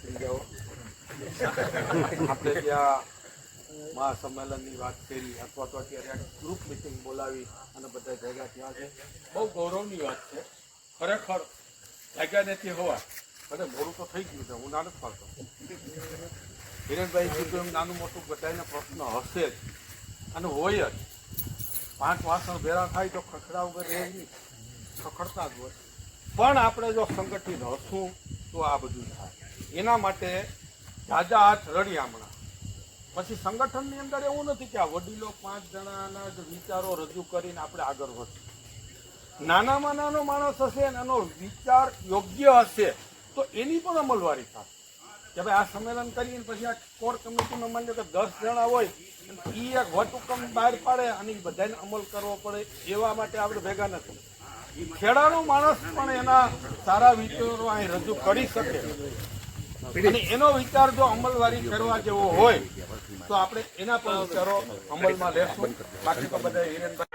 નીકળી જાઓ. આપણે ત્યાં મહાસંમેલનની વાત કરી અથવા તો અત્યારે ગ્રુપ મિટિંગ બોલાવી અને બધા ભેગા થયા છે. બહુ ગૌરવની વાત છે. ખરેખર લાગ્યા નથી હોવા અને મોડું તો થઈ ગયું છે. હું ના નથી પાડતો. હિરેનભાઈ કીધું એમ નાનું મોટું બધાને પ્રશ્ન હશે જ અને હોય જ. 5 વાસણ ભેરા થાય તો ખખડા વગર રહે નહીં, ખખડતા જ હોય. પણ આપણે જો સંગઠિત હશું તો આ બધું થાય. એના માટે જાજા હાથ રડ્યા હમણાં. પછી સંગઠનની અંદર એવું નથી કે આ વડીલો 5 જણાના જ વિચારો રજૂ કરીને આપણે આગળ વધીએ. નાનામાં નાનો માણસ હશે અને એનો વિચાર યોગ્ય હશે તો એની પણ અમલવારી થાય. કે ભાઈ આ સંમેલન કરીને પછી આ કોર કમિટીમાં માની કે 10 જણા હોય એ એક વટહુકમ બહાર પાડે અને એ બધાને અમલ કરવો પડે એવા માટે આપણે ભેગા નથી. ખેડાનો માણસ પણ એના સારા વિચારો અહીં રજૂ કરી શકે અને એનો વિચાર જો અમલવારી કરવા જેવો હોય તો આપણે એના પણ વિચારો અમલમાં લેશું. બાકી તો બધા હિરેનભાઈ